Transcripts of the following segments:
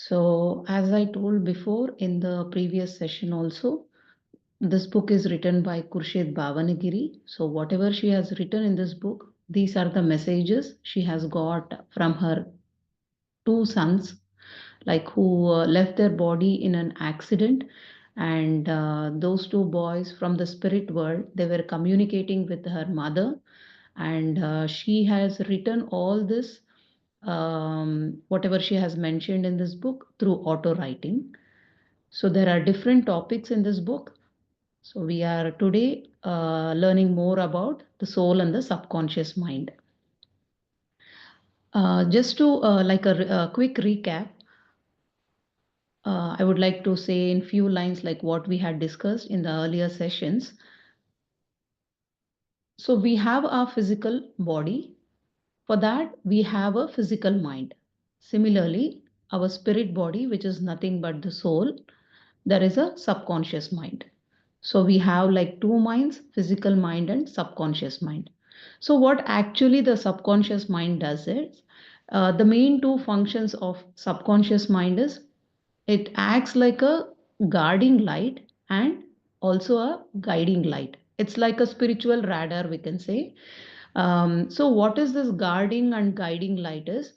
So, as I told before in the previous session also, this book is written by Khurshid Bhavanagiri. So, whatever she has written in this book, these are the messages she has got from her two sons, like who left their body in an accident. And those two boys from the spirit world, they were communicating with her mother. And she has written all this, whatever she has mentioned in this book, through auto writing. So there are different topics in this book. So we are today learning more about the soul and the subconscious mind. Just to like a quick recap, I would like to say in few lines like what we had discussed in the earlier sessions. So we have our physical body. For that, we have a physical mind. Similarly, our spirit body, which is nothing but the soul, there is a subconscious mind. So we have like two minds, physical mind and subconscious mind. So what actually the subconscious mind does is, the main two functions of subconscious mind is it acts like a guarding light and also a guiding light. It's like a spiritual radar, we can say. So what is this guarding and guiding light is?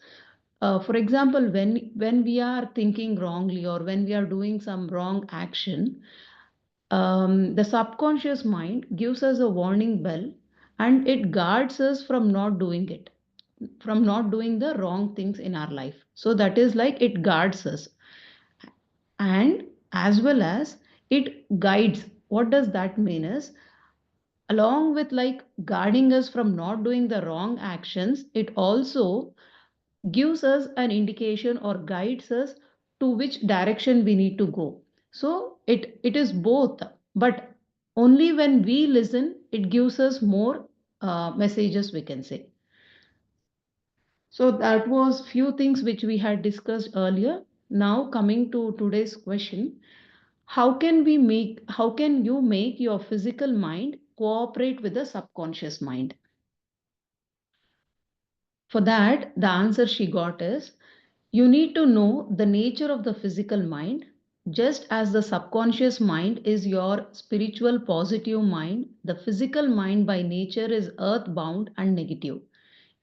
For example, when we are thinking wrongly or when we are doing some wrong action, the subconscious mind gives us a warning bell and it guards us from not doing it, from not doing the wrong things in our life. So that is like it guards us, and as well as it guides. What does that mean is, along with like guarding us from not doing the wrong actions, it also gives us an indication or guides us to which direction we need to go. So it is both, but only when we listen, it gives us more messages, we can say. So that was few things which we had discussed earlier. Now coming to today's question, how can you make your physical mind cooperate with the subconscious mind? For that, the answer she got is, you need to know the nature of the physical mind. Just as the subconscious mind is your spiritual positive mind, the physical mind by nature is earthbound and negative.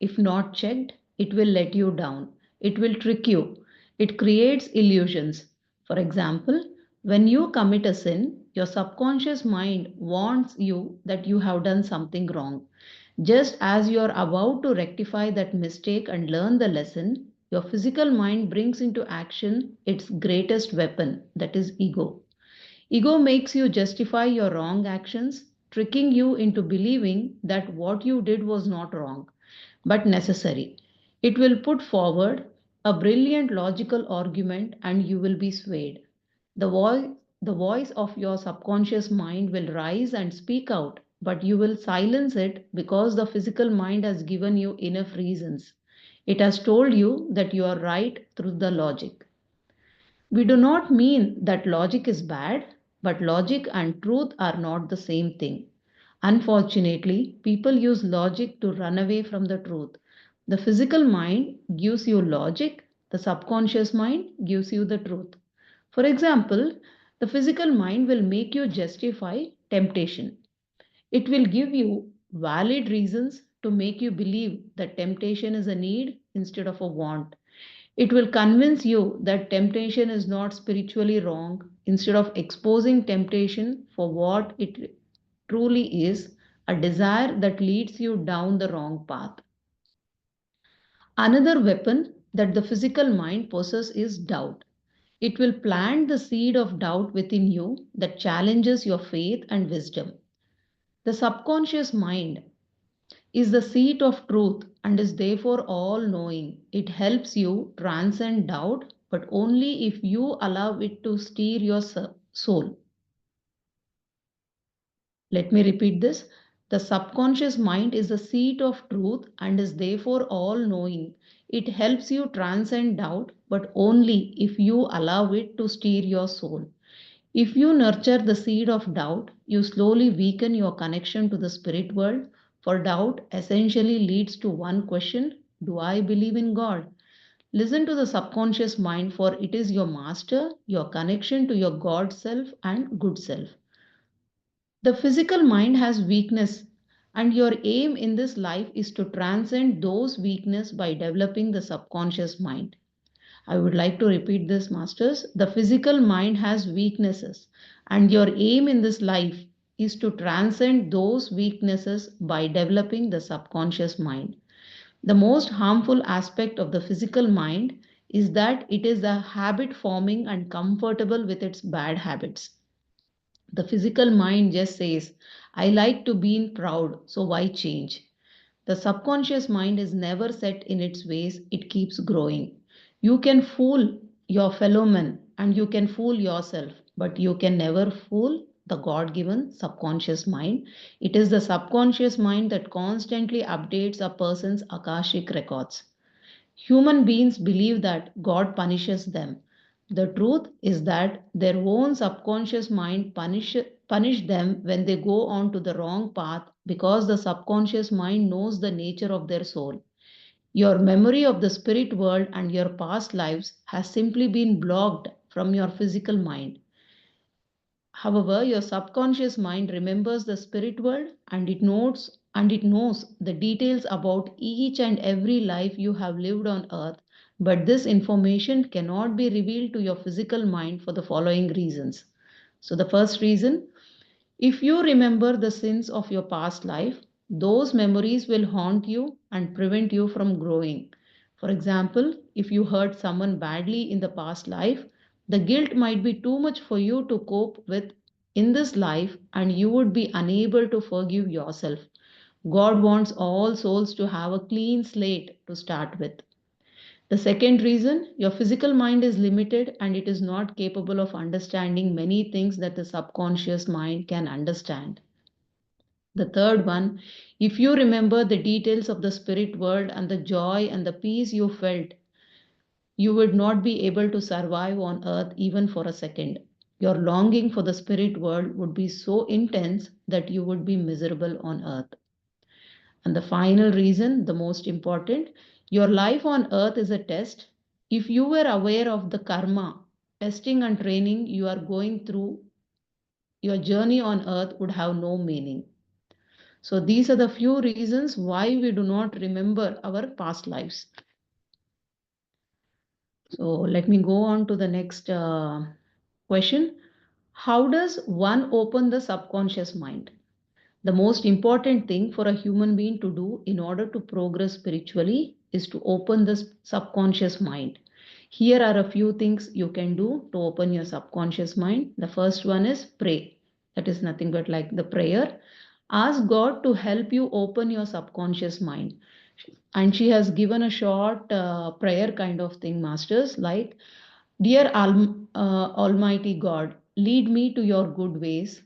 If not checked, it will let you down. It will trick you. It creates illusions. For example, when you commit a sin, your subconscious mind warns you that you have done something wrong. Just as you are about to rectify that mistake and learn the lesson, your physical mind brings into action its greatest weapon, that is ego. Ego makes you justify your wrong actions, tricking you into believing that what you did was not wrong, but necessary. It will put forward a brilliant logical argument and you will be swayed. The voice, the voice of your subconscious mind will rise and speak out, but you will silence it because the physical mind has given you enough reasons. It has told you that you are right through the logic. We do not mean that logic is bad, but logic and truth are not the same thing. Unfortunately, people use logic to run away from the truth. The physical mind gives you logic, the subconscious mind gives you the truth. For example, the physical mind will make you justify temptation. It will give you valid reasons to make you believe that temptation is a need instead of a want. It will convince you that temptation is not spiritually wrong instead of exposing temptation for what it truly is, a desire that leads you down the wrong path. Another weapon that the physical mind possesses is doubt. It will plant the seed of doubt within you that challenges your faith and wisdom. The subconscious mind is the seat of truth and is therefore all knowing. It helps you transcend doubt, but only if you allow it to steer your soul. Let me repeat this. The subconscious mind is the seat of truth and is therefore all knowing. It helps you transcend doubt, but only if you allow it to steer your soul. If you nurture the seed of doubt, you slowly weaken your connection to the spirit world, for doubt essentially leads to one question: do I believe in God? Listen to the subconscious mind, for it is your master, your connection to your God self and good self. The physical mind has weakness, and your aim in this life is to transcend those weaknesses by developing the subconscious mind. I would like to repeat this, Masters. The physical mind has weaknesses, and your aim in this life is to transcend those weaknesses by developing the subconscious mind. The most harmful aspect of the physical mind is that it is a habit forming and comfortable with its bad habits. The physical mind just says, I like to be proud, so why change? The subconscious mind is never set in its ways, it keeps growing. You can fool your fellow men and you can fool yourself, but you can never fool the God given subconscious mind. It is the subconscious mind that constantly updates a person's Akashic records. Human beings believe that God punishes them. The truth is that their own subconscious mind punish them when they go on to the wrong path because the subconscious mind knows the nature of their soul. Your memory of the spirit world and your past lives has simply been blocked from your physical mind. However, your subconscious mind remembers the spirit world and it knows the details about each and every life you have lived on earth. But this information cannot be revealed to your physical mind for the following reasons. So, the first reason, if you remember the sins of your past life, those memories will haunt you and prevent you from growing. For example, if you hurt someone badly in the past life, the guilt might be too much for you to cope with in this life and you would be unable to forgive yourself. God wants all souls to have a clean slate to start with. The second reason, your physical mind is limited and it is not capable of understanding many things that the subconscious mind can understand. The third one, if you remember the details of the spirit world and the joy and the peace you felt, you would not be able to survive on earth even for a second. Your longing for the spirit world would be so intense that you would be miserable on earth. And the final reason, the most important, your life on earth is a test. If you were aware of the karma, testing and training you are going through, your journey on earth would have no meaning. So these are the few reasons why we do not remember our past lives. So let me go on to the next question. How does one open the subconscious mind? The most important thing for a human being to do in order to progress spiritually is to open the subconscious mind. Here are a few things you can do to open your subconscious mind. The first one is pray. That is nothing but like the prayer. Ask God to help you open your subconscious mind. And she has given a short prayer kind of thing, Masters, like, Dear Almighty God, lead me to your good ways.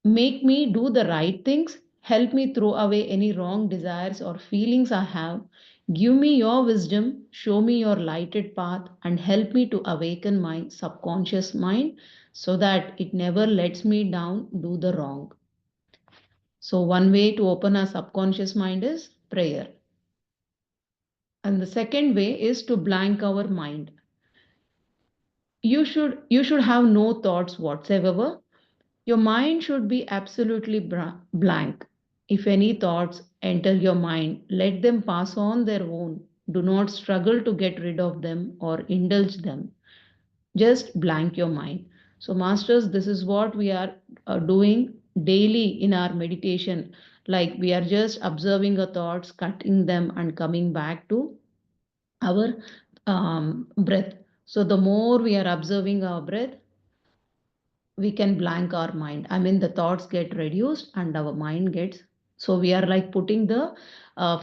Make me do the right things. Help me throw away any wrong desires or feelings I have. Give me your wisdom. Show me your lighted path and help me to awaken my subconscious mind so that it never lets me down, do the wrong. So, one way to open our subconscious mind is prayer. And the second way is to blank our mind. You should have no thoughts whatsoever. Your mind should be absolutely blank. If any thoughts enter your mind, let them pass on their own. Do not struggle to get rid of them or indulge them. Just blank your mind. So, Masters, this is what we are doing daily in our meditation. Like we are just observing our thoughts, cutting them, and coming back to our breath. So, the more we are observing our breath, we can blank our mind. I mean, the thoughts get reduced and our mind gets. So we are like putting the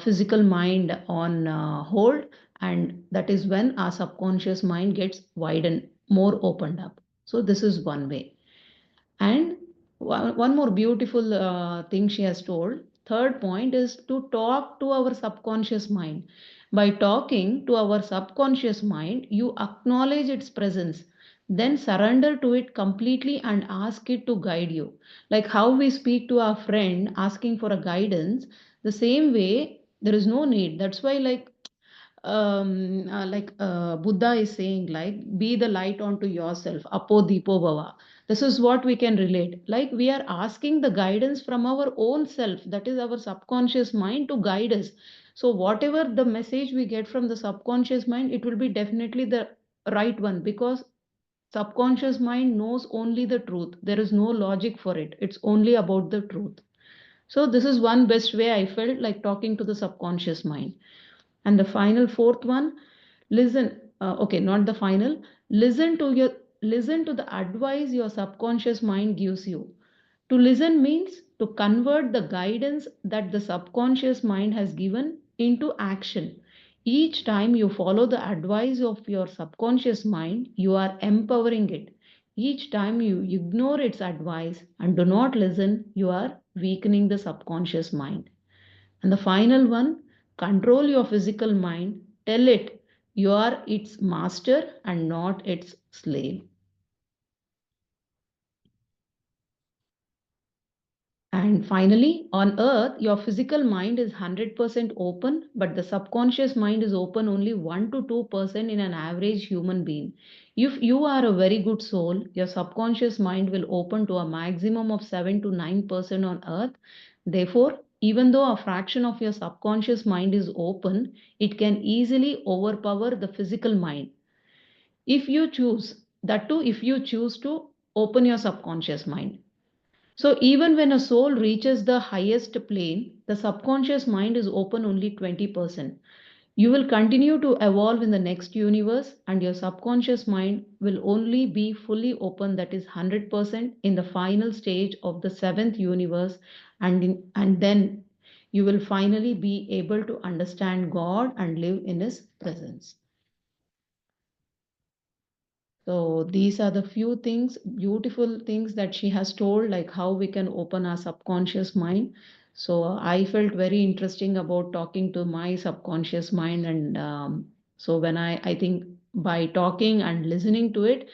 physical mind on hold, and that is when our subconscious mind gets widened, more opened up. So this is one way. And one more beautiful thing she has told. Third point is to talk to our subconscious mind. By talking to our subconscious mind, you acknowledge its presence, then surrender to it completely and ask it to guide you. Like how we speak to our friend asking for a guidance, the same way, there is no need. That's why, like, Buddha is saying, like, be the light onto yourself, apo deepo bhava. This is what we can relate. Like, we are asking the guidance from our own self, that is our subconscious mind, to guide us. So, whatever the message we get from the subconscious mind, it will be definitely the right one, because subconscious mind knows only the truth. There is no logic for it. It's only about the truth. So, this is one best way I felt like talking to the subconscious mind. And the final fourth one, listen. Okay, not the final. Listen to the advice your subconscious mind gives you. To listen means to convert the guidance that the subconscious mind has given into action. Each time you follow the advice of your subconscious mind, you are empowering it. Each time you ignore its advice and do not listen, you are weakening the subconscious mind. And the final one, control your physical mind. Tell it you are its master and not its slave. And finally, on earth, your physical mind is 100% open, but the subconscious mind is open only 1 to 2% in an average human being. If you are a very good soul, your subconscious mind will open to a maximum of 7 to 9% on earth. Therefore, even though a fraction of your subconscious mind is open, it can easily overpower the physical mind. If you choose, that too, if you choose to open your subconscious mind. So even when a soul reaches the highest plane, the subconscious mind is open only 20%. You will continue to evolve in the next universe, and your subconscious mind will only be fully open, that is 100%, in the final stage of the seventh universe, and then you will finally be able to understand God and live in His presence. So these are the few things, beautiful things that she has told, like how we can open our subconscious mind. So I felt very interesting about talking to my subconscious mind, and so when I think by talking and listening to it,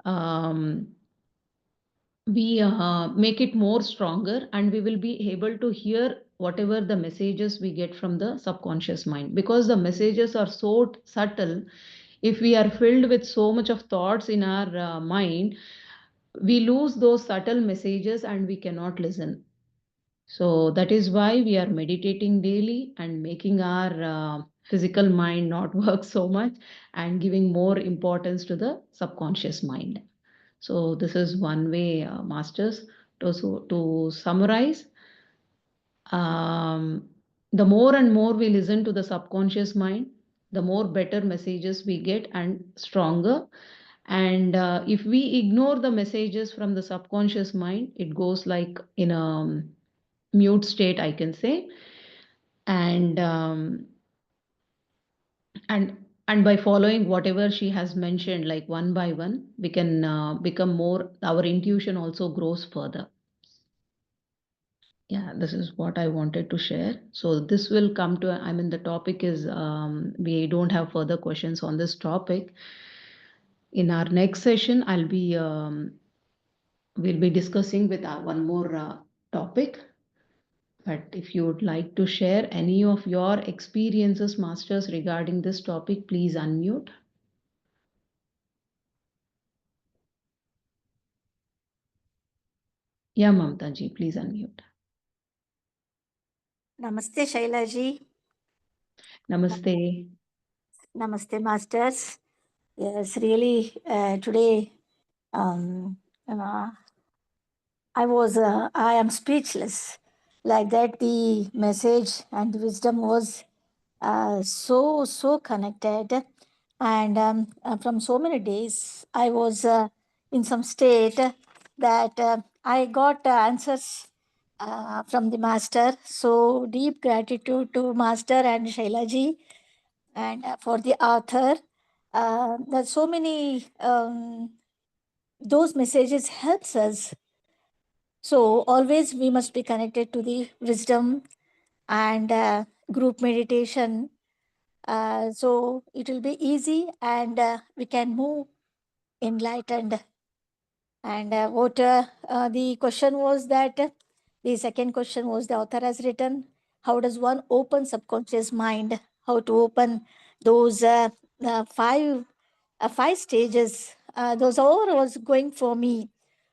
um, we make it more stronger, and we will be able to hear whatever the messages we get from the subconscious mind, because the messages are so subtle. If we are filled with so much of thoughts in our mind, we lose those subtle messages and we cannot listen. So that is why we are meditating daily and making our physical mind not work so much, and giving more importance to the subconscious mind. So this is one way, masters, to summarize. um, the more and more we listen to the subconscious mind, the more better messages we get and stronger. And if we ignore the messages from the subconscious mind, it goes like in a mute state, I can say. And and and by following whatever she has mentioned, like one by one, we can become more, our intuition also grows further. Yeah, this is what I wanted to share. So this will come to, I mean, the topic is, we don't have further questions on this topic. In our next session, we'll be discussing with one more topic. But if you would like to share any of your experiences, masters, regarding this topic, please unmute. Yeah, Mamta ji, please unmute. Namaste, Shailaji. Namaste. Namaste, masters. Yes, really, today um, I am speechless. Like that, the message and wisdom was so connected. And from so many days, I was in some state that I got answers from the master. So deep gratitude to master and Shailaji, and for the author. There's so many those messages helps us. So always we must be connected to the wisdom and group meditation. So it will be easy, and we can move enlightened. And the question was that the second question was, the author has written, how does one open subconscious mind? How to open those five stages, those all was going for me.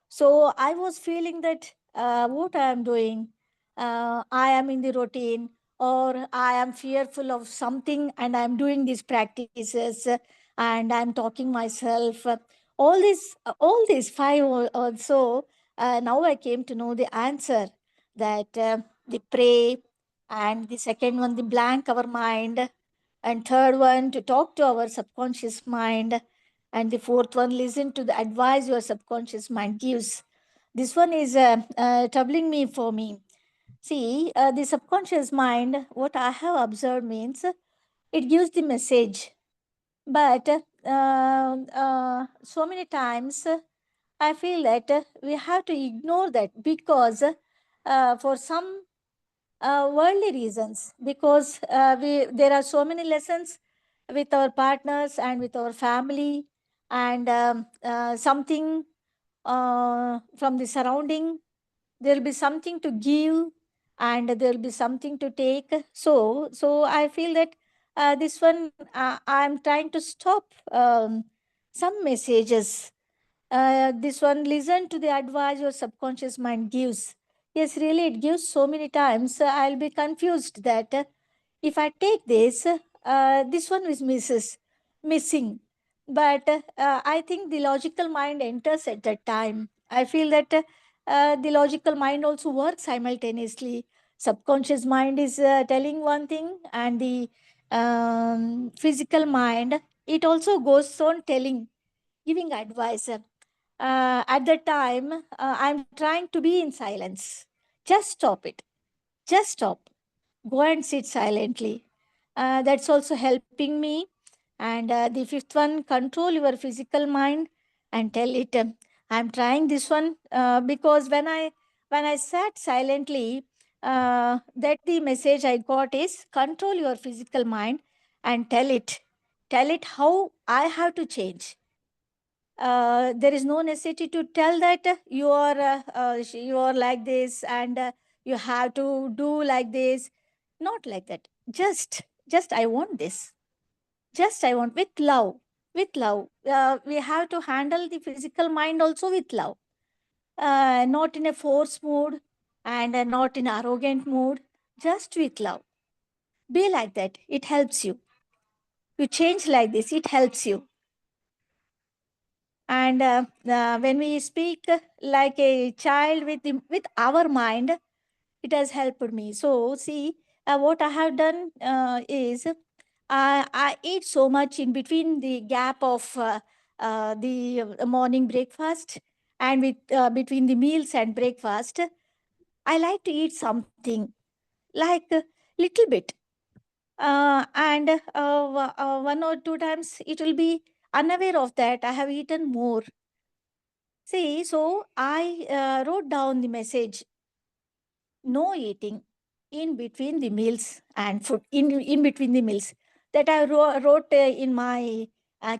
So I was feeling that what I am doing, I am in the routine, or I am fearful of something, and I am doing these practices, and I'm talking myself. All these five also. Now I came to know the answer, that the pray, and the second one, the blank our mind, and third one, to talk to our subconscious mind, and the fourth one, listen to the advice your subconscious mind gives. This one is troubling me for me. See, the subconscious mind, what I have observed means, it gives the message, but so many times I feel that we have to ignore that, because for some worldly reasons, because we there are so many lessons with our partners and with our family, and something from the surrounding, there will be something to give, and there will be something to take. So I feel that this one, I'm trying to stop some messages. This one, listen to the advice your subconscious mind gives. Yes, really, it gives so many times. I'll be confused that if I take this, this one is missing. But I think the logical mind enters at that time. I feel that the logical mind also works simultaneously. Subconscious mind is telling one thing, and the physical mind, it also goes on telling, giving advice. At the time, I'm trying to be in silence. Just stop it. Just stop. Go and sit silently. That's also helping me. And the fifth one, control your physical mind and tell it. I'm trying this one because when I sat silently, that the message I got is, control your physical mind and tell it. Tell it how I have to change. There is no necessity to tell that you are like this, and you have to do like this. Not like that. Just I want this. Just I want, with love. With love, we have to handle the physical mind also with love, not in a force mood, and not in arrogant mood. Just with love. Be like that, it helps you. You change like this, it helps you. And when we speak like a child with our mind, it has helped me. So see, what I have done is, I eat so much in between the gap of the morning breakfast, and between the meals and breakfast, I like to eat something, like little bit, and one or two times it will be unaware of that I have eaten more. See, so I wrote down the message, no eating in between the meals, and food in between the meals, that I wrote in my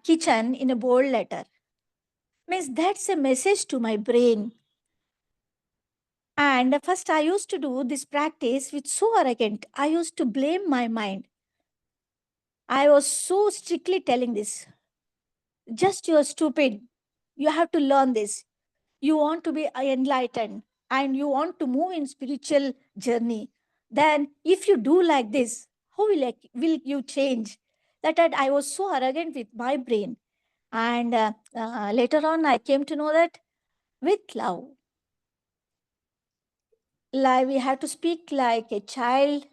kitchen in a bold letter. Means that's a message to my brain. And first, I used to do this practice with so arrogant. I used to blame my mind. I was so strictly telling this, just you're stupid. You have to learn this. You want to be enlightened, and you want to move in spiritual journey, then if you do like this, how will you change? I was so arrogant with my brain. And later on I came to know that, with love, like we have to speak like a child,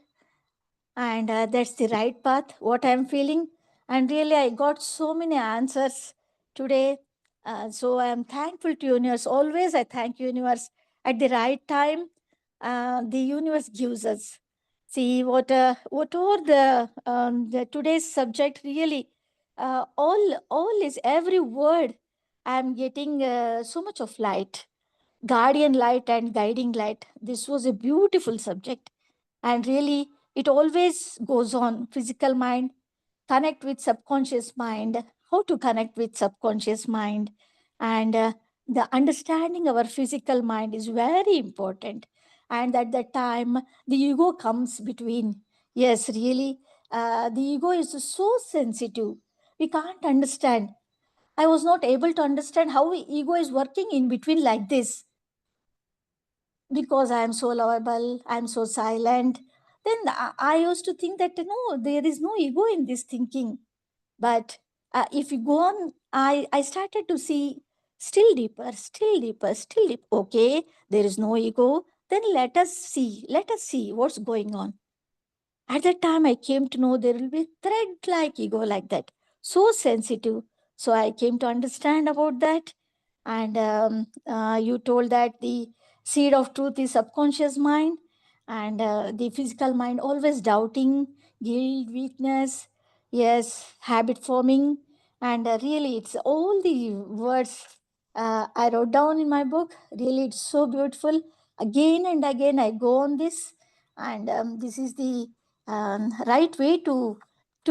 and that's the right path, what I'm feeling. And really, I got so many answers today. So I'm thankful to universe. Always I thank universe. At the right time, the universe gives us. See, what are the today's subject, really, all is every word. I'm getting so much of light, guardian light and guiding light. This was a beautiful subject. And really, it always goes on, physical mind, connect with subconscious mind, how to connect with subconscious mind. And the understanding our physical mind is very important. And at that time, the ego comes between. Yes, really, the ego is so sensitive. We can't understand. I was not able to understand how ego is working in between like this, because I am so lovable, I am so silent. Then I used to think that no, there is no ego in this thinking. But if you go on, I started to see still deeper, still deeper, still deep. Okay, there is no ego. Then let us see what's going on. At that time, I came to know there will be thread like ego like that, so sensitive. So I came to understand about that. And you told that the seed of truth is subconscious mind, and the physical mind always doubting, guilt, weakness, yes, habit forming. And really, it's all the words I wrote down in my book. Really, it's so beautiful. Again and again, I go on this, and this is the right way to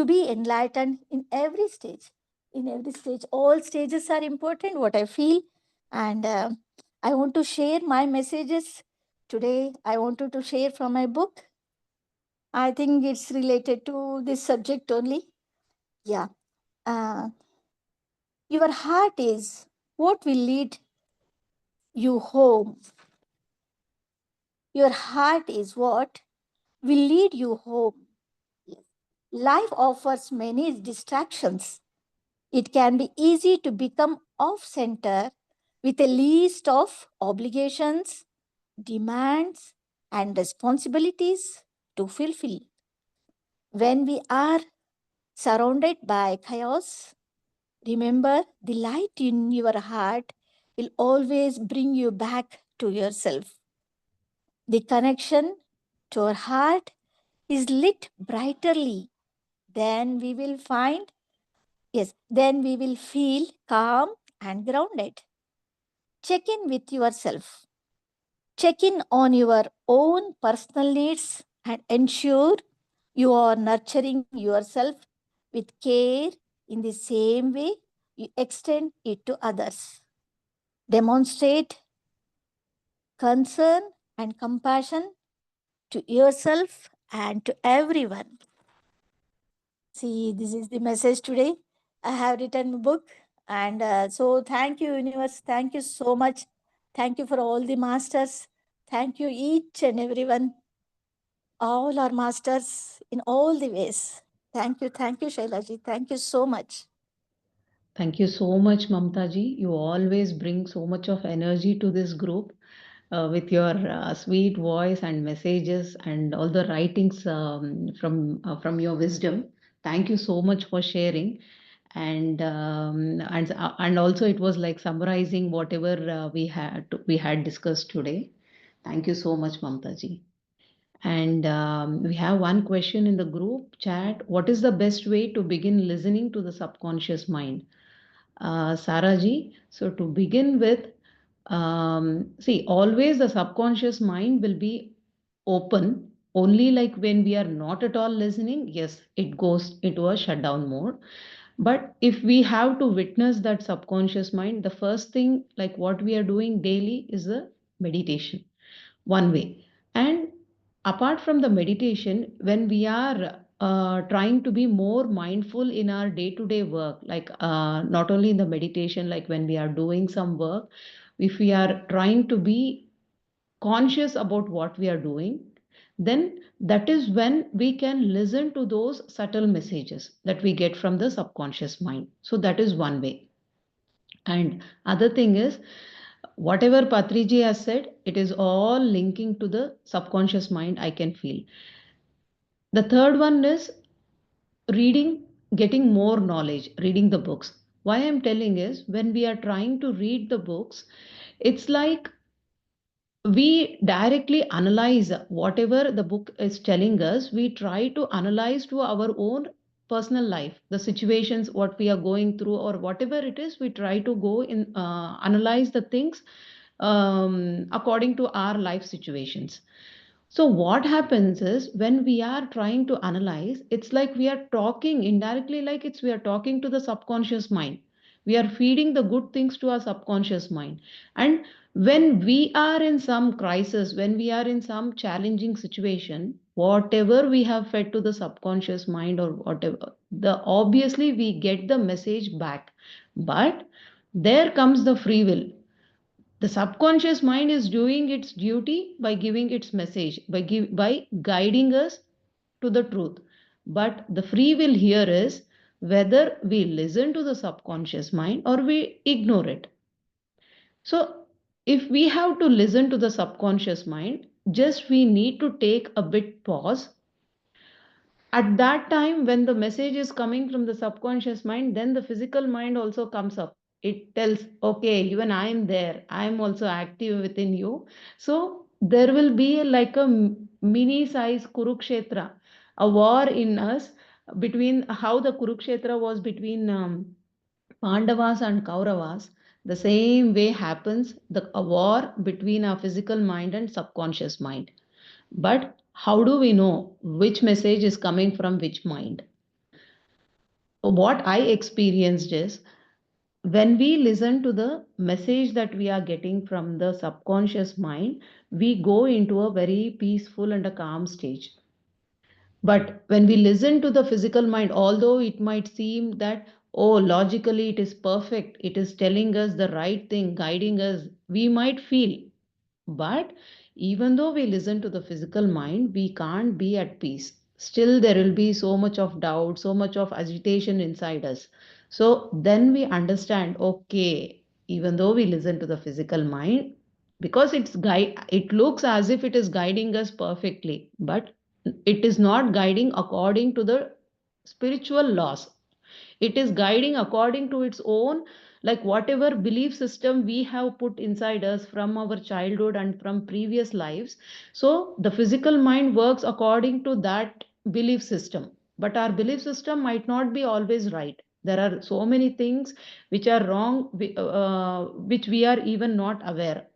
be enlightened in every stage. In every stage, all stages are important, what I feel. And I want to share my messages today. I wanted to share from my book. I think it's related to this subject only. Yeah. uh, your heart is what will lead you home. Your heart is what will lead you home. Yes. Life offers many distractions. It can be easy to become off center with a list of obligations, demands, and responsibilities to fulfill. When we are surrounded by chaos, remember the light in your heart will always bring you back to yourself. The connection to our heart is lit brightly. Then we will find, yes, then we will feel calm and grounded. Check in with yourself. Check in on your own personal needs and ensure you are nurturing yourself with care in the same way you extend it to others. Demonstrate concern and compassion to yourself and to everyone. See, this is the message today. I have written a book, and so thank you, universe. Thank you so much. Thank you for all the masters. Thank you, each and everyone. All are masters in all the ways. Thank you, Shailaji. Thank you so much. Thank you so much, Mamtaji. You always bring so much of energy to this group with your sweet voice and messages and all the writings from your wisdom. Thank you so much for sharing. And also it was like summarizing whatever we had discussed today. Thank you so much, Mamtaji. And we have one question in the group chat. What is the best way to begin listening to the subconscious mind? Saraji. So to begin with, see, always the subconscious mind will be open. Only like when we are not at all listening, yes, it goes into a shutdown mode. But if we have to witness that subconscious mind, the first thing, like what we are doing daily, is the meditation, one way. And apart from the meditation, when we are trying to be more mindful in our day to day work, like not only in the meditation, like when we are doing some work, if we are trying to be conscious about what we are doing, then that is when we can listen to those subtle messages that we get from the subconscious mind. So that is one way. And other thing is, whatever Patriji has said, it is all linking to the subconscious mind, I can feel. The third one is reading, getting more knowledge, reading the books. Why I'm telling is, when we are trying to read the books, it's like we directly analyze whatever the book is telling us. We try to analyze to our own personal life, the situations what we are going through, or whatever it is, we try to go in, analyze the things according to our life situations. So what happens is, when we are trying to analyze, it's like we are talking indirectly, like it's we are talking to the subconscious mind. We are feeding the good things to our subconscious mind. And when we are in some crisis, when we are in some challenging situation, whatever we have fed to the subconscious mind or whatever, the obviously we get the message back. But there comes the free will. The subconscious mind is doing its duty by giving its message, by guiding us to the truth. But the free will here is whether we listen to the subconscious mind or we ignore it. So, if we have to listen to the subconscious mind, just we need to take a bit pause. At that time, when the message is coming from the subconscious mind, then the physical mind also comes up. It tells, okay, even I am there, I am also active within you. So, there will be like a mini size Kurukshetra, a war in us between how the Kurukshetra was between Pandavas and Kauravas. The same way happens a war between our physical mind and subconscious mind. But how do we know which message is coming from which mind? What I experienced is when we listen to the message that we are getting from the subconscious mind, we go into a very peaceful and a calm stage. But when we listen to the physical mind, although it might seem that, oh, logically it is perfect, it is telling us the right thing, guiding us, we might feel. But even though we listen to the physical mind, we can't be at peace. Still, there will be so much of doubt, so much of agitation inside us. So then we understand, okay, even though we listen to the physical mind, because it looks as if it is guiding us perfectly, but it is not guiding according to the spiritual laws. It is guiding according to its own, like whatever belief system we have put inside us from our childhood and from previous lives. So the physical mind works according to that belief system, but our belief system might not be always right. There are so many things which are wrong, which we are even not aware.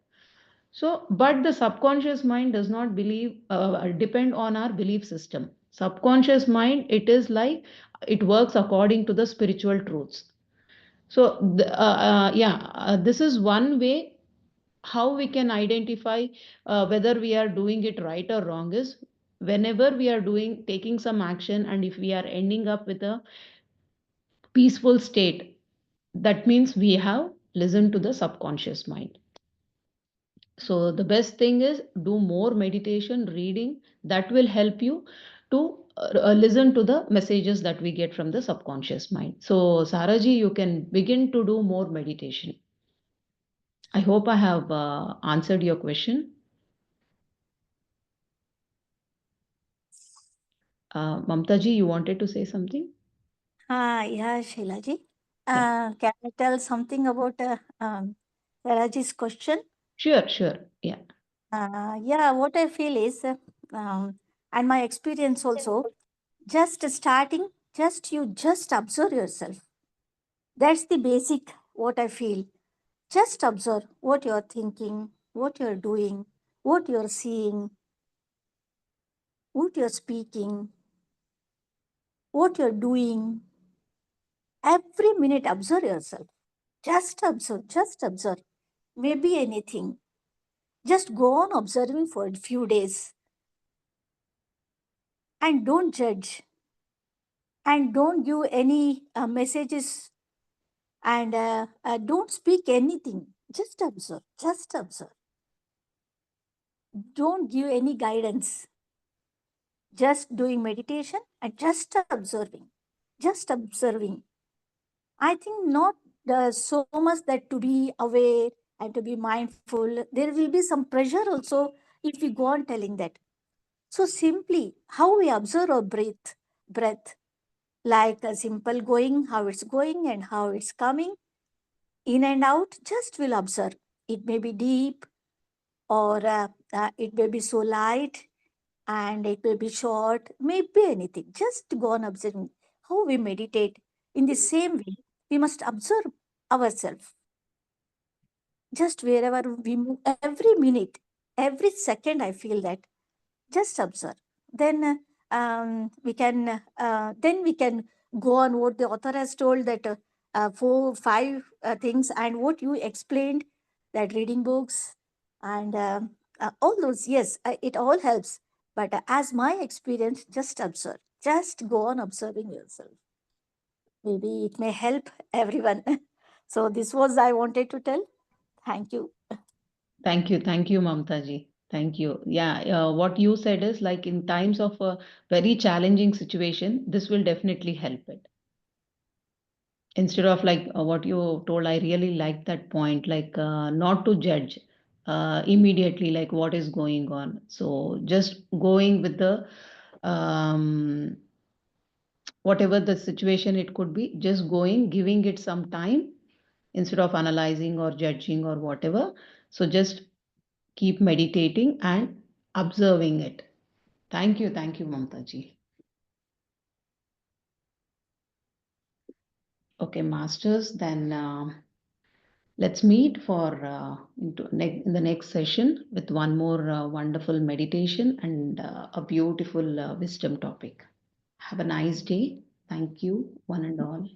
So, but the subconscious mind does not depend on our belief system. Subconscious mind, it is like it works according to the spiritual truths. So, this is one way how we can identify whether we are doing it right or wrong is whenever we are taking some action, and if we are ending up with a peaceful state, that means we have listened to the subconscious mind. So the best thing is do more meditation, reading. That will help you to listen to the messages that we get from the subconscious mind. So Saraji, you can begin to do more meditation. I hope I have answered your question. Mamtaji, you wanted to say something? Yeah, Shailaji. Yeah, Can I tell something about Shailaji's question? sure, sure. Yeah. Yeah, what I feel is, and my experience also, just starting, just observe yourself. That's the basic what I feel. Just observe what you're thinking, what you're doing, what you're seeing, what you're speaking, what you're doing. Every minute, observe yourself. Just observe, just observe. Maybe anything. Just go on observing for a few days and don't judge and don't give any messages and don't speak anything. Just observe, just observe. Don't give any guidance. Just doing meditation and just observing. Just observing. I think not so much that to be aware and to be mindful. There will be some pressure also if we go on telling that. So simply how we observe our breath, like a simple going, how it's going and how it's coming in and out, just will observe. It may be deep or it may be so light and it may be short, maybe anything. Just go on observing how we meditate. In the same way, we must observe ourselves. Just wherever we move, every minute, every second, I feel that. Just observe. Then then we can go on what the author has told that four, five things, and what you explained that reading books and all those. Yes, it all helps. But as my experience, just observe. Just go on observing yourself. Maybe it may help everyone. So this was I wanted to tell. Thank you. Thank you, Mamta ji. Thank you. Yeah, what you said is like in times of a very challenging situation, this will definitely help it. Instead of like what you told, I really like that point, like not to judge immediately, like what is going on. So just going with the whatever the situation it could be, just going, giving it some time instead of analyzing or judging or whatever. So just keep meditating and observing it. Thank you, Mamta ji. Okay, masters, then let's meet for in the next session with one more wonderful meditation and a beautiful wisdom topic. Have a nice day. Thank you, one and all.